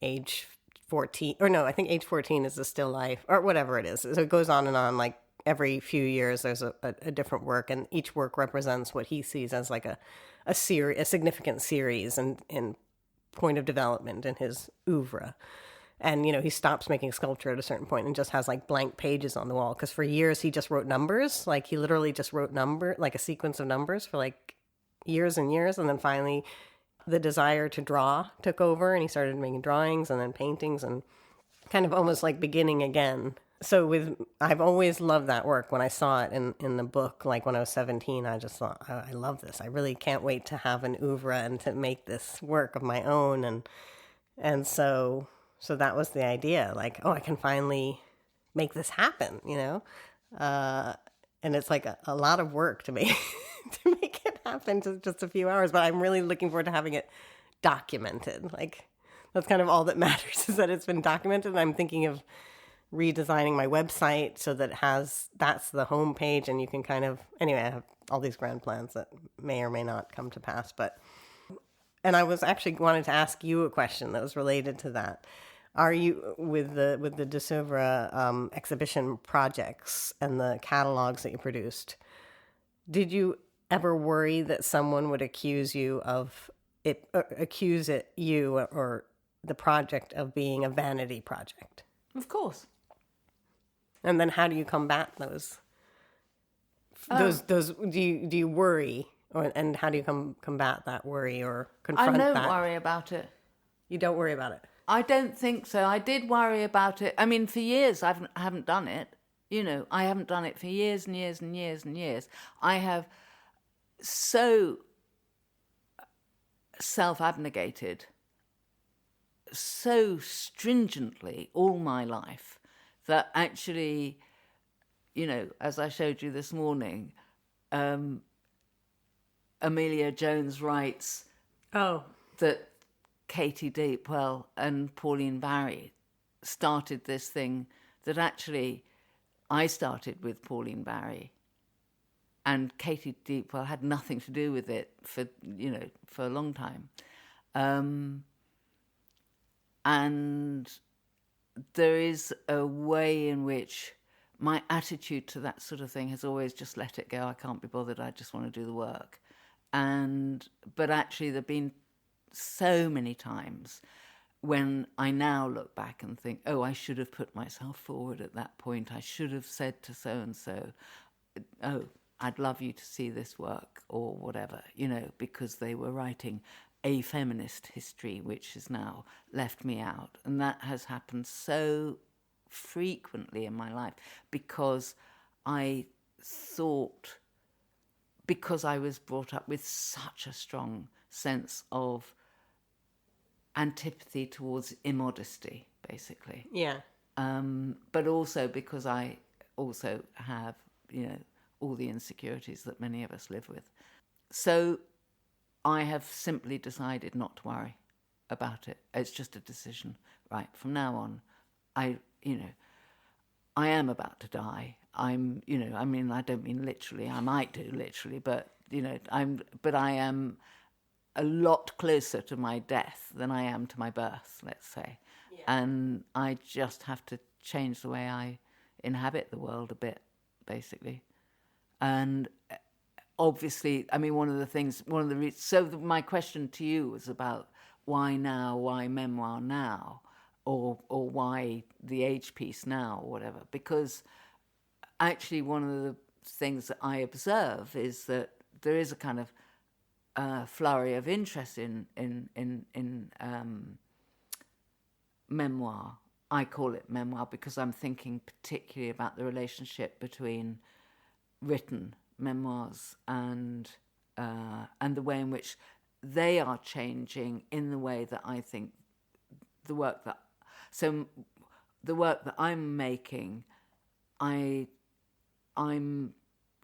age 14, or no, I think age 14 is a still life, or whatever it is. So it goes on and on, like every few years there's a different work, and each work represents what he sees as like a significant series and point of development in his oeuvre. And, he stops making sculpture at a certain point and just has like blank pages on the wall, because for years he just wrote numbers. Like he literally just wrote like a sequence of numbers for like years and years, and then finally the desire to draw took over, and he started making drawings and then paintings, and kind of almost like beginning again. So I've always loved that work. When I saw it in the book, like when I was 17, I just thought, I love this. I really can't wait to have an oeuvre and to make this work of my own. And so that was the idea, like, I can finally make this happen, and it's like a lot of work to make it happen to just a few hours, but I'm really looking forward to having it documented. Like, that's kind of all that matters, is that it's been documented. And I'm thinking of redesigning my website so that that's the homepage, and you can kind of, anyway, I have all these grand plans that may or may not come to pass. And I was actually wanted to ask you a question that was related to that. Are you, with the De Souvre exhibition projects and the catalogs that you produced, did you ever worry that someone would accuse you or the project of being a vanity project? Of course. And then how do you combat those? Do you worry, and how do you combat that worry or confront that? I don't worry about it. You don't worry about it? I don't think so. I did worry about it. I mean, for years I haven't done it. You know, I haven't done it for years and years and years and years. I have so self-abnegated so stringently all my life that actually, you know, as I showed you this morning, Amelia Jones writes that Katie Deepwell and Pauline Barry started this thing that actually I started with Pauline Barry, and Katie Deepwell had nothing to do with it for a long time. And there is a way in which my attitude to that sort of thing has always just let it go. I can't be bothered. I just want to do the work. But actually there have been so many times when I now look back and think, oh, I should have put myself forward at that point. I should have said to so-and-so, oh, I'd love you to see this work or whatever, you know, because they were writing a feminist history, which has now left me out. And that has happened so frequently in my life because I was brought up with such a strong sense of antipathy towards immodesty, basically. Yeah. But also because I also have, you know, all the insecurities that many of us live with. So I have simply decided not to worry about it. It's just a decision. Right, from now on, I am about to die. I don't mean literally. I might do literally, but, you know, I am a lot closer to my death than I am to my birth, let's say. Yeah. And I just have to change the way I inhabit the world a bit, basically. And obviously, I mean, my question to you was about why now, why memoir now, or why the age piece now, or whatever. Because actually one of the things that I observe is that there is a kind of flurry of interest in memoir. I call it memoir because I'm thinking particularly about the relationship between written memoirs and the way in which they are changing in the way that I think the work that I'm making, I'm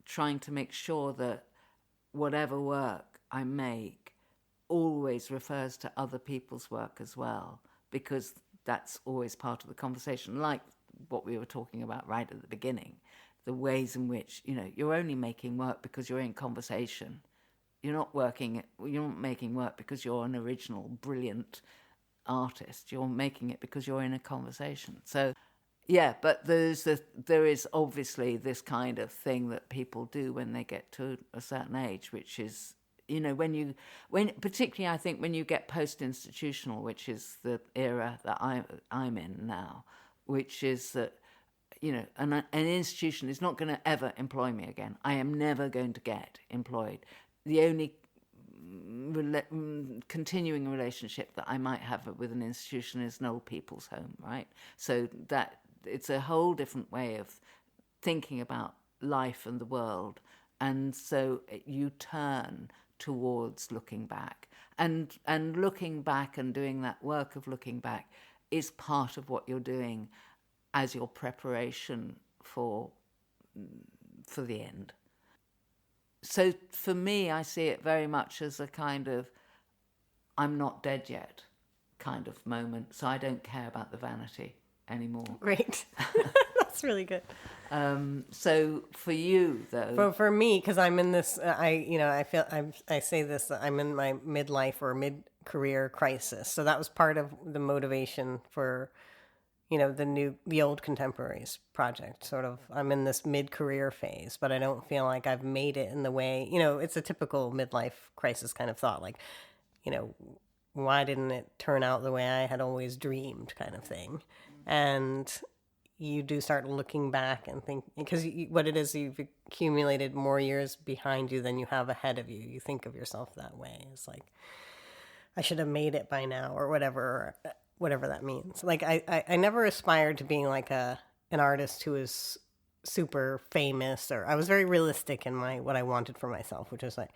trying to make sure that whatever work I make always refers to other people's work as well, because that's always part of the conversation, like what we were talking about right at the beginning. The ways in which, you know, you're only making work because you're in conversation. You're not making work because you're an original, brilliant artist. You're making it because you're in a conversation. So, yeah, but there is obviously this kind of thing that people do when they get to a certain age, which is, you know, particularly I think when you get post-institutional, which is the era that I'm in now, which is that, you know, an institution is not going to ever employ me again. I am never going to get employed. The only continuing relationship that I might have with an institution is an old people's home, right? So that it's a whole different way of thinking about life and the world. And so you turn towards looking back. And looking back and doing that work of looking back is part of what you're doing as your preparation for the end. So for me, I see it very much as a kind of I'm not dead yet kind of moment, so I don't care about the vanity. anymore. Great. That's really good. So for you, though, For me, because I'm in this, I say this, I'm in my midlife or mid-career crisis. So that was part of the motivation for, the Old Contemporaries project. Sort of, I'm in this mid-career phase, but I don't feel like I've made it in the way, it's a typical midlife crisis kind of thought, like, why didn't it turn out the way I had always dreamed, kind of thing. And you do start looking back and think, because what it is, you've accumulated more years behind you than you have ahead of you. You think of yourself that way. It's like, I should have made it by now, or whatever that means. Like, I never aspired to being like an artist who is super famous, or I was very realistic in what I wanted for myself, which is like,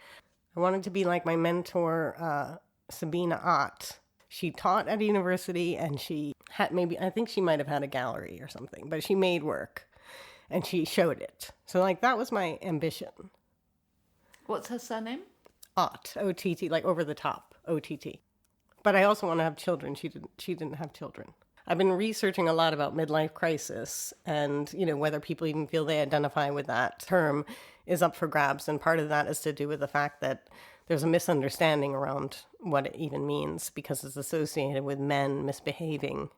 I wanted to be like my mentor, Sabina Ott. She taught at a university, and she had I think she might have had a gallery or something, but she made work and she showed it. So like, that was my ambition. what's her surname? Ott, O-T-T, like over the top, O-T-T. But I also want to have children. She didn't have children. I've been researching a lot about midlife crisis, and, whether people even feel they identify with that term is up for grabs. And part of that is to do with the fact that there's a misunderstanding around what it even means, because it's associated with men misbehaving,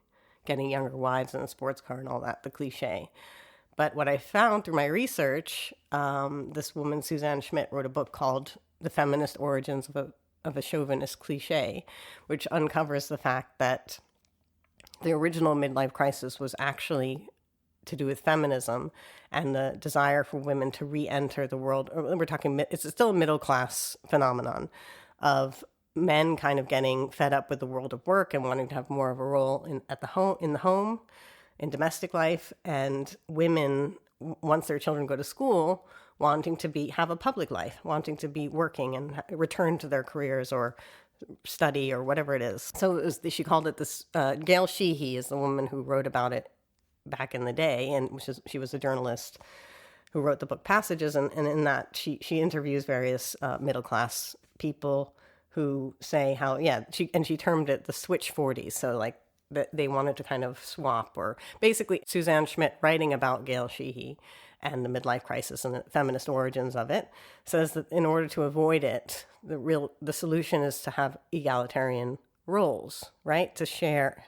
getting younger wives in a sports car and all that, the cliche. But what I found through my research, this woman, Suzanne Schmidt, wrote a book called The Feminist Origins of a Chauvinist Cliche, which uncovers the fact that the original midlife crisis was actually to do with feminism and the desire for women to re-enter the world. We're talking, it's still a middle class phenomenon of men kind of getting fed up with the world of work and wanting to have more of a role in the home, in domestic life, and women, once their children go to school, wanting to have a public life, wanting to be working and return to their careers or study or whatever it is. So she called it this. Gail Sheehy is the woman who wrote about it back in the day, and she was a journalist who wrote the book Passages, and in that she interviews various middle class people who say how she termed it the switch 40s. So like that they wanted to kind of swap, or basically Suzanne Schmidt, writing about Gail Sheehy and the midlife crisis and the feminist origins of it, says that in order to avoid it, the solution is to have egalitarian roles, right? To share.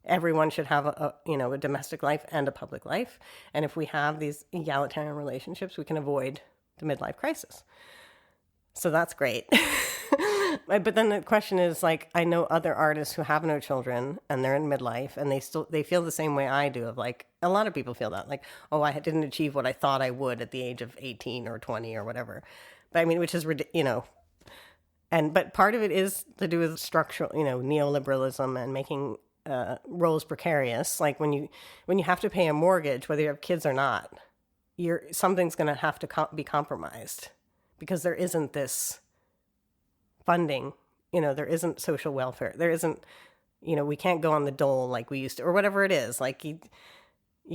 Everyone should have a domestic life and a public life. And if we have these egalitarian relationships, we can avoid the midlife crisis. So that's great. But then the question is, like, I know other artists who have no children and they're in midlife, and they feel the same way I do, of like, a lot of people feel that, like, oh, I didn't achieve what I thought I would at the age of 18 or 20 or whatever. But I mean, which is, but part of it is to do with structural, neoliberalism and making roles precarious. Like when you have to pay a mortgage, whether you have kids or not, something's going to have to be compromised, because there isn't this funding, there isn't social welfare, there isn't, we can't go on the dole like we used to, or whatever it is. Like you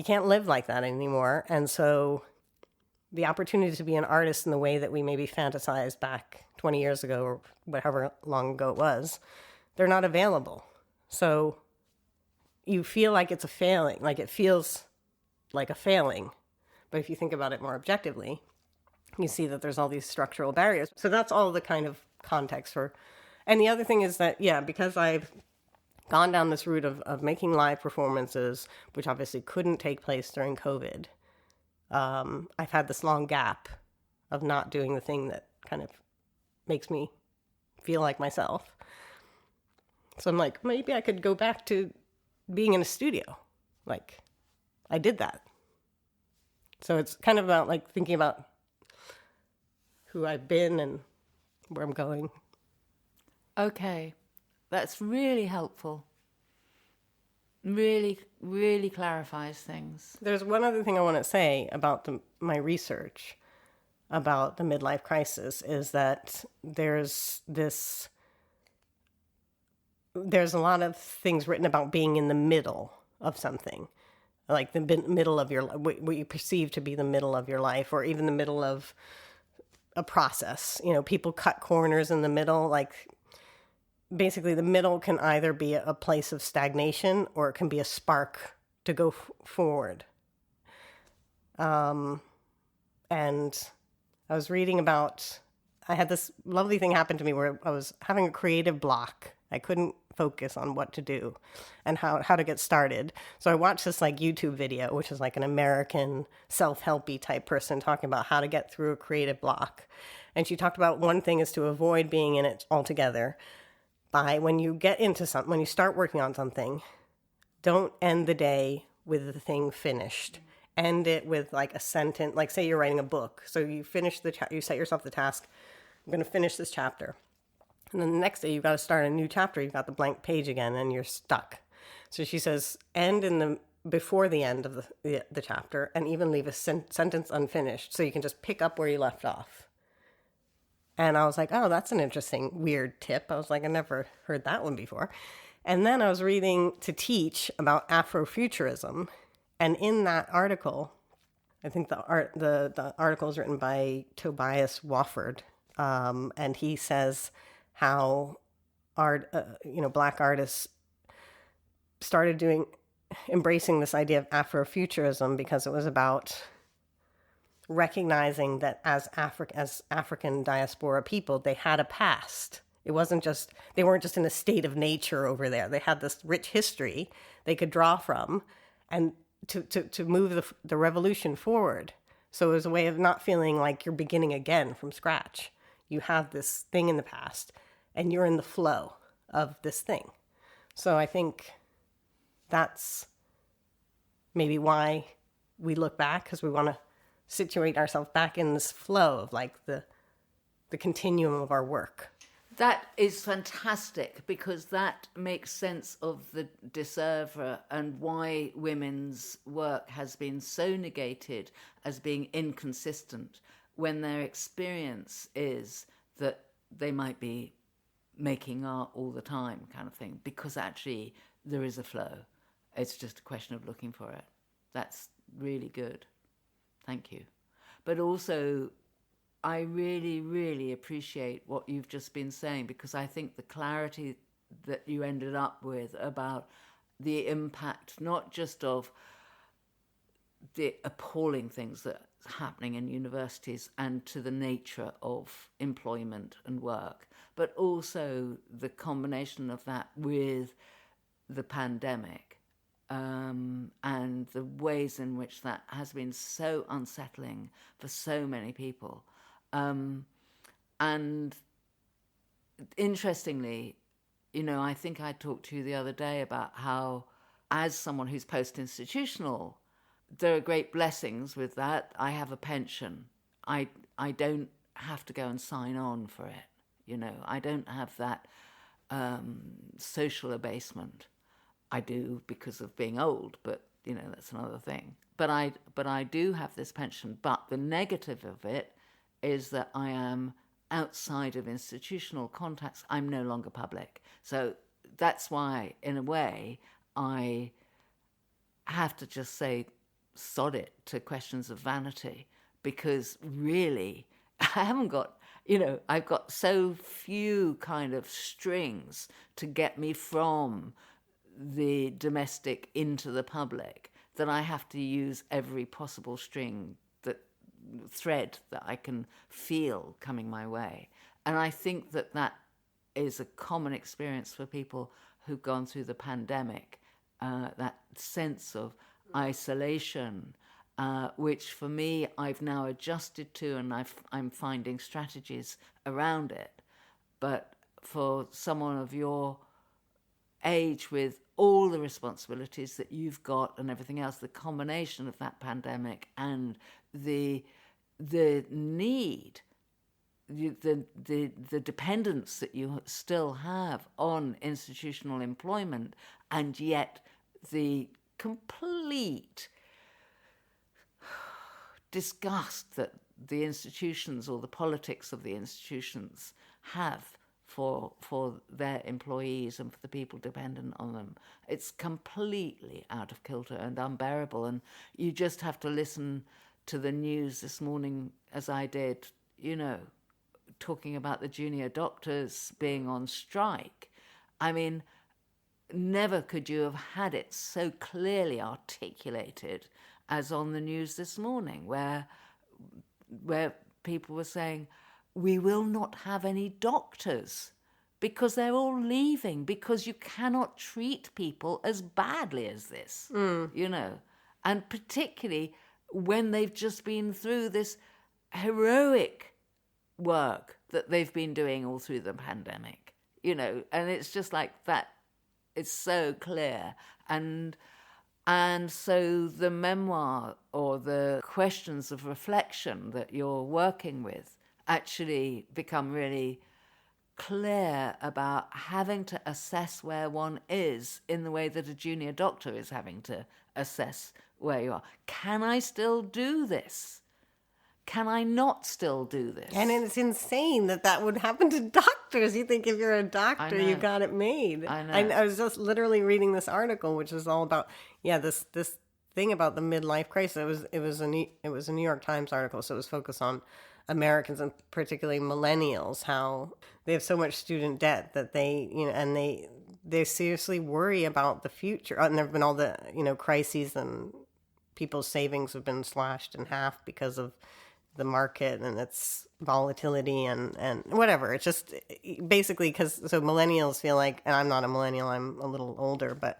can't live like that anymore. And so the opportunity to be an artist in the way that we maybe fantasized back 20 years ago or whatever long ago it was, they're not available. So you feel like it's a failing, like it feels like a failing. But if you think about it more objectively, you see that there's all these structural barriers. So that's all the kind of context for. And the other thing is that, because I've gone down this route of making live performances, which obviously couldn't take place during COVID, I've had this long gap of not doing the thing that kind of makes me feel like myself. So I'm like, maybe I could go back to being in a studio. Like, I did that. So it's kind of about like thinking about who I've been and where I'm going. Okay, that's really helpful. Really, really clarifies things. There's one other thing I want to say about my research about the midlife crisis, is that there's a lot of things written about being in the middle of something, like the middle of what you perceive to be the middle of your life, or even the middle of a process. People cut corners in the middle. Like, basically the middle can either be a place of stagnation, or it can be a spark to go forward. And I was reading about, I had this lovely thing happen to me where I was having a creative block. I couldn't focus on what to do and how to get started. So I watched this like YouTube video, which is like an American self-helpy type person talking about how to get through a creative block. And she talked about one thing is to avoid being in it altogether by when you get into something, when you start working on something, don't end the day with the thing finished. End it with like a sentence, like say you're writing a book. So you finish you set yourself the task, I'm going to finish this chapter. And then the next day you've got to start a new chapter. You've got the blank page again and you're stuck. So she says, end before the end of the chapter and even leave a sentence unfinished so you can just pick up where you left off. And I was like, oh, that's an interesting, weird tip. I was like, I never heard that one before. And then I was reading to teach about Afrofuturism. And in that article, I think the article is written by Tobias Wofford. And he says how Black artists started embracing this idea of Afrofuturism because it was about recognizing that as African diaspora people, they had a past. It wasn't just, they weren't just in a state of nature over there. They had this rich history they could draw from and to move the revolution forward. So it was a way of not feeling like you're beginning again from scratch. You have this thing in the past and you're in the flow of this thing. So I think that's maybe why we look back, because we want to situate ourselves back in this flow of like the continuum of our work. That is fantastic, because that makes sense of the disservice and why women's work has been so negated as being inconsistent when their experience is that they might be making art all the time kind of thing, because actually there is a flow. It's just a question of looking for it. That's really good. Thank you. But also, I really, really appreciate what you've just been saying, because I think the clarity that you ended up with about the impact, not just of the appalling things that are happening in universities and to the nature of employment and work, but also the combination of that with the pandemic. And the ways in which that has been so unsettling for so many people. And interestingly, I think I talked to you the other day about how, as someone who's post-institutional, there are great blessings with that. I have a pension. I don't have to go and sign on for it. I don't have that social abasement. I do because of being old, but that's another thing. But I do have this pension. But the negative of it is that I am outside of institutional contacts. I'm no longer public. So that's why, in a way, I have to just say sod it to questions of vanity, because really I haven't got, I've got so few kind of strings to get me from the domestic into the public that I have to use every possible thread that I can feel coming my way. And I think that is a common experience for people who've gone through the pandemic, that sense of isolation, which for me I've now adjusted to, and I'm finding strategies around it. But for someone of your age, with all the responsibilities that you've got and everything else, the combination of that pandemic and the need, the dependence that you still have on institutional employment, and yet the complete disgust that the institutions or the politics of the institutions have for their employees and for the people dependent on them. It's completely out of kilter and unbearable. And you just have to listen to the news this morning, as I did, talking about the junior doctors being on strike. I mean, never could you have had it so clearly articulated as on the news this morning, where people were saying, we will not have any doctors because they're all leaving, because you cannot treat people as badly as this, you know, and particularly when they've just been through this heroic work that they've been doing all through the pandemic, you know, and it's just like that. It's so clear. And so the memoir or the questions of reflection that you're working with actually become really clear about having to assess where one is in the way that a junior doctor is having to assess where you are. Can I still do this? Can I not still do this? And it's insane that would happen to doctors. You think if you're a doctor, you got it made. I know. I was just literally reading this article, which is all about, this thing about the midlife crisis. It was a New York Times article, so it was focused on Americans and particularly millennials, how they have so much student debt that they, and they seriously worry about the future. And there have been all the, crises, and people's savings have been slashed in half because of the market and its volatility and whatever. It's just basically so millennials feel like, and I'm not a millennial, I'm a little older, but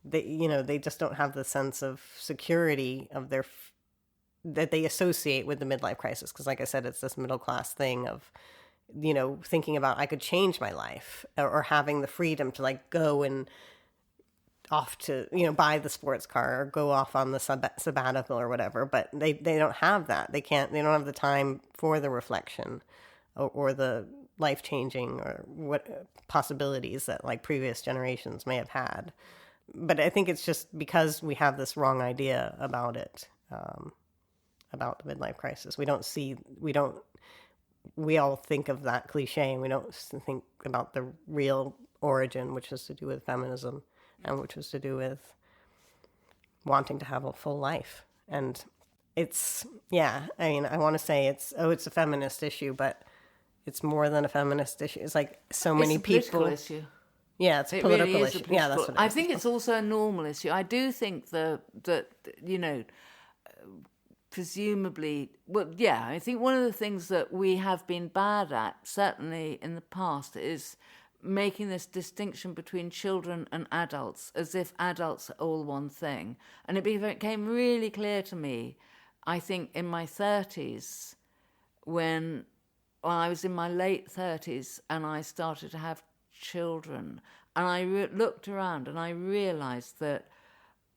they just don't have the sense of security of that they associate with the midlife crisis. Because like I said, it's this middle class thing of, thinking about I could change my life, or having the freedom to like go and off to, buy the sports car or go off on the sabbatical or whatever. But they don't have that. They don't have the time for the reflection or the life-changing or what possibilities that like previous generations may have had. But I think it's just because we have this wrong idea about it, about the midlife crisis. We all think of that cliche, and we don't think about the real origin, which has to do with feminism, and which was to do with wanting to have a full life. And it's, I want to say it's a feminist issue, but it's more than a feminist issue. It's like so many people. It's a political issue. Yeah, it's a political issue. Yeah, that's what it is. I think it's also a normal issue. I do think that presumably, I think one of the things that we have been bad at, certainly in the past, is making this distinction between children and adults, as if adults are all one thing. And it became really clear to me, I think, in my 30s, when I was in my late 30s and I started to have children. And I looked around and I realised that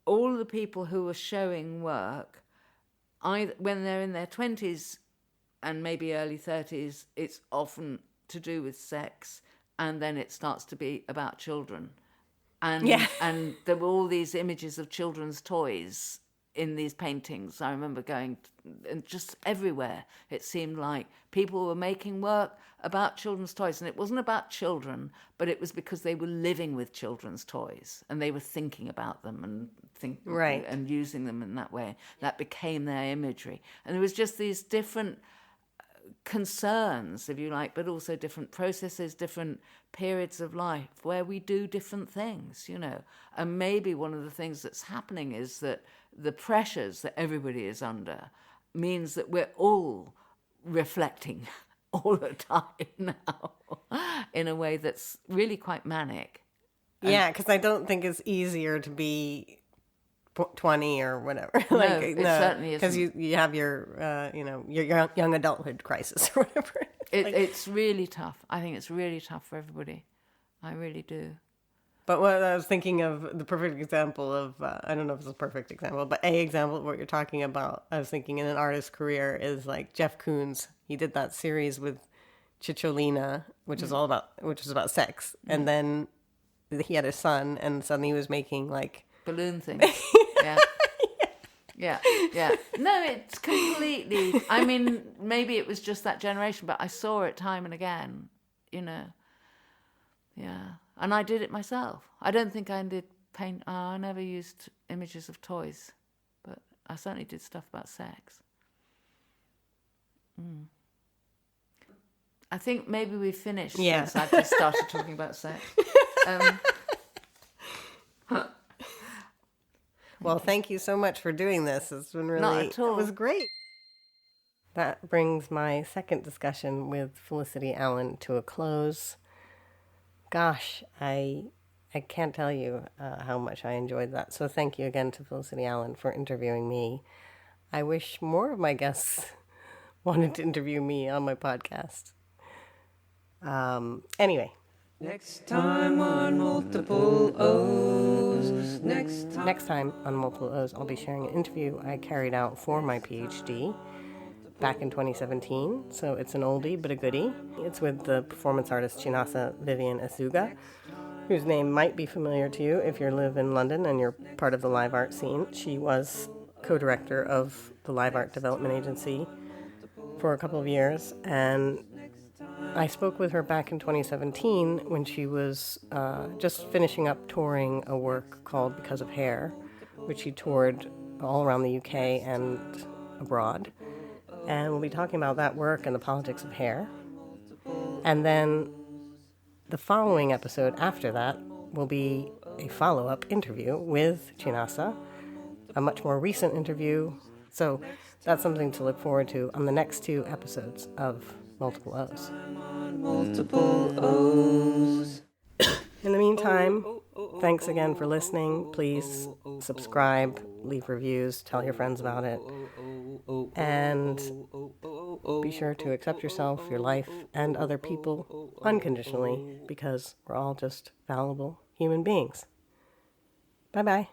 all the people who were showing work, when they're in their 20s and maybe early 30s, it's often to do with sex, and then it starts to be about children. And there were all these images of children's toys in these paintings. I remember going, and just everywhere, it seemed like people were making work about children's toys. And it wasn't about children, but it was because they were living with children's toys and they were thinking about them and using them in that way. That became their imagery. And there was just these different concerns, if you like, but also different processes, different periods of life where we do different things, And maybe one of the things that's happening is that the pressures that everybody is under means that we're all reflecting all the time now in a way that's really quite manic. Yeah, because I don't think it's easier to be 20 or whatever. No, it certainly isn't. Because you have your, your young adulthood crisis or whatever. It's really tough. I think it's really tough for everybody. I really do. But what I was thinking of, the perfect example of, I don't know if it's a perfect example, but a example of what you're talking about, I was thinking in an artist's career is like Jeff Koons. He did that series with Cicciolina, which is about sex. And then he had a son, and suddenly he was making like balloon things. Yeah. No, it's completely, I mean, maybe it was just that generation, but I saw it time and again, Yeah. And I did it myself. I don't think I did paint. I never used images of toys, but I certainly did stuff about sex. I think maybe we finished since I just started talking about sex. Well, thank you so much for doing this. It's been really... Not at all. It was great. That brings my second discussion with Felicity Allen to a close. Gosh, I can't tell you how much I enjoyed that. So thank you again to Felicity Allen for interviewing me. I wish more of my guests wanted to interview me on my podcast. Anyway. Next time on Multiple O's. Next time on Multiple O's, I'll be sharing an interview I carried out for my PhD back in 2017. So it's an oldie but a goodie. It's with the performance artist Chinasa Vivian Asuga, whose name might be familiar to you if you live in London and you're part of the live art scene. She was co-director of the Live Art Development Agency for a couple of years, and I spoke with her back in 2017 when she was just finishing up touring a work called Because of Hair, which she toured all around the UK and abroad. And we'll be talking about that work and the politics of hair. And then the following episode after that will be a follow-up interview with Chinasa, a much more recent interview. So that's something to look forward to on the next two episodes of Multiple O's. Multiple O's. In the meantime, thanks again for listening. Please subscribe, leave reviews, tell your friends about it. And be sure to accept yourself, your life, and other people unconditionally, because we're all just fallible human beings. Bye-bye.